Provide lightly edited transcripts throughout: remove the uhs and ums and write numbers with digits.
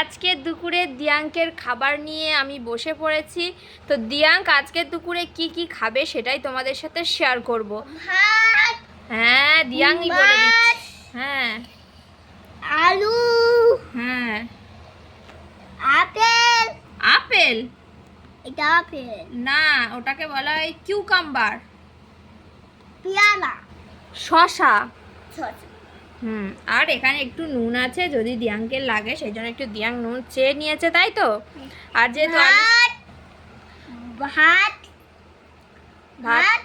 আজকে দুপুরে দিয়াঙ্কের খাবার নিয়ে আমি বসে পড়েছি। তো দিয়াঙ্ক আজকে দুপুরে কি কি খাবে সেটাই তোমাদের সাথে শেয়ার করব। ভাত, হ্যাঁ, দিয়াঙ্কই বলে দিচ্ছি। হ্যাঁ, আলু, হ্যাঁ, আপেল। আপেল এটা আপেল। না, ওটাকে বলা হয় কিউকাম্বার। পেয়ারা, শসা। শসা, আর এখানে একটু নুন আছে, যদি দিয়াঙ্কের লাগে সেই জন্য একটু দিয়াঙ্ক নুন চেয়ে নিয়েছে, তাই তো। আর যেহেতু ভাত, ভাত, ভাত,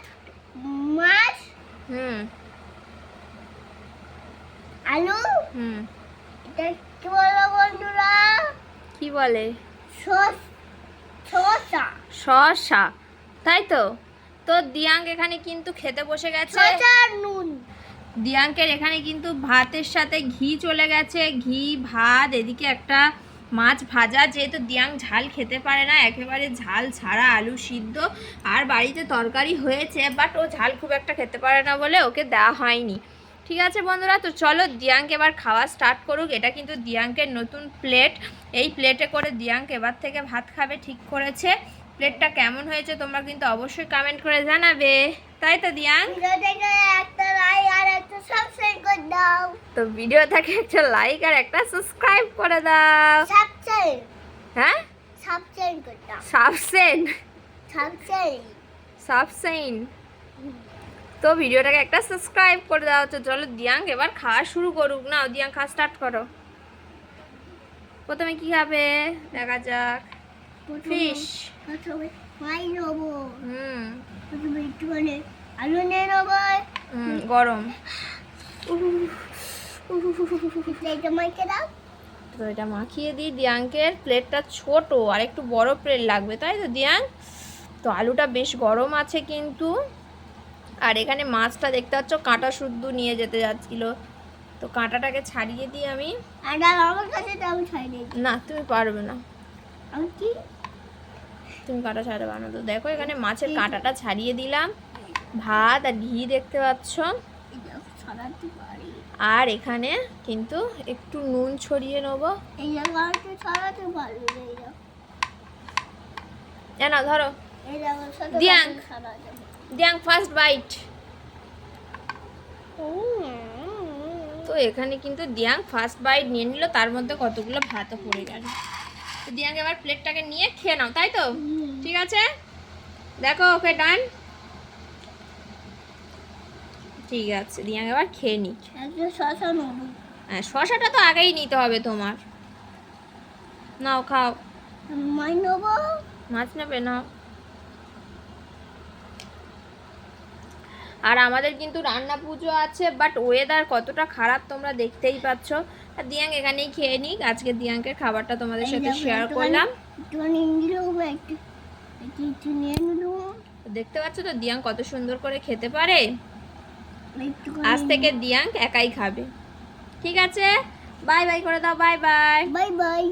মাছ, হুম আলু। হুম এটা কি বলো বন্ধুরা? কি বলে? শসা, শসা, তাই তো। তো দিয়াঙ্ক এখানে কিন্তু খেতে বসে গেছে। শসা আর নুন। দিয়াঙ্কের এখানে কিন্তু ভাতের সাথে ঘি চলে গেছে, ঘি ভাত, এদিকে একটা মাছ ভাজা। যেহেতু দিয়াঙ্ক ঝাল খেতে পারে না, একেবারে ঝাল ছাড়া আলু সিদ্ধ। আর বাড়িতে তরকারি হয়েছে, বাট ও ঝাল খুব একটা খেতে পারে না বলে ওকে দেওয়া হয়নি। ঠিক আছে বন্ধুরা, তো চলো দিয়াঙ্ক এবার খাওয়া স্টার্ট করুক। এটা কিন্তু দিয়াঙ্কের নতুন প্লেট। এই প্লেটে করে দিয়াঙ্ক এবার থেকে ভাত খাবে ঠিক করেছে। প্লেটটা কেমন হয়েছে তোমরা কিন্তু অবশ্যই কমেন্ট করে জানাবে, তাই তো দিয়াঙ্ক? ভিডিওটাকে একটা লাইক আর একটা সাবস্ক্রাইব করে দাও। তো ভিডিওটাকে একটা লাইক আর একটা সাবস্ক্রাইব করে দাও। সাবস্ক্রাইব, হ্যাঁ, সাবস্ক্রাইব করে দাও। সাবসেন, সাবস্ক্রাইব। সাবসেন। তো ভিডিওটাকে একটা সাবস্ক্রাইব করে দাও। তো চলো দিয়াঙ্ক এবার খাওয়া শুরু করুক। না, দিয়াঙ্ক খাওয়া স্টার্ট করো। প্রথমে কি খাবে দেখা যাক। ফিশ। প্রথমে ফ্রাই নেবো। প্রথমে একটুখানি আলু নিয়ে নেবো। গরম। এটা মাইকে দাও। তো এটা মাখিয়ে দিই। দিয়াঙ্কের প্লেটটা ছোট, আর একটু বড় প্লেট লাগবে, তাই তো দিয়াঙ্ক? তো আলুটা বেশ গরম আছে কিন্তু। আর এখানে মাছটা দেখতে পাচ্ছ কাঁটা শুদ্ধ নিয়ে যেতে যাচ্ছিল, তো কাঁটাটাকে ছাড়িয়ে দিই আমি। আর আমার কাছে দাও, ছাড়িয়ে দিই। না, তুমি পারবে না, আমি কি? তুমি কাঁটা ছাড়াবে না। তো দেখো এখানে মাছের কাঁটাটা ছাড়িয়ে দিলাম। ভাত আর ঘি দেখতে পাচ্ছ। এটা ছড়াতে পারি। আর এখানে কিন্তু একটু নুন ছড়িয়ে নেবো। এই জায়গাটা ছড়াতে পারি। না, ধরো। এই জায়গার সাথে দিয়াঙ্ক। ছড়াতে পারি। দিয়াঙ্ক ফার্স্ট বাইট। তো এখানে কিন্তু দিয়াঙ্ক ফার্স্ট বাইট নিয়ে নিল, তার মধ্যে কতগুলো ভাতও পড়ে গেল। তো দিয়াঙ্ক এবার প্লেটটাকে নিয়ে খেয়ে নাও, তাই তো? ঠিক আছে, দেখো, ওকে ডান। ঠিক আছে, দিয়াঙ্ক এবার খেয়ে নি। একটা শসা নেবো। হ্যাঁ, শসাটা তো আগেই নিতে হবে তোমার। নাও, খাও। মাছ নেবো। মাছ নেবে? নাও। আর আমাদের কিন্তু রান্না পুজো আছে, বাট ওয়েদার কতটা খারাপ তোমরা দেখতেই পাচ্ছ। আর দিয়াঙ্ক এখানেই খেয়ে নিক। আজকে দিয়াঙ্কের খাবারটা তোমাদের সাথে শেয়ার করলাম। একটুখানি নিয়ে নেবো, একটু নিয়ে নেবো। দেখতে পাচ্ছ তো দিয়াঙ্ক কত সুন্দর করে খেতে পারে। একটুখানি আজ থেকে দিয়াঙ্ক একাই খাবে। ঠিক আছে, বাই বাই করে দাও। Bye bye. Bye bye.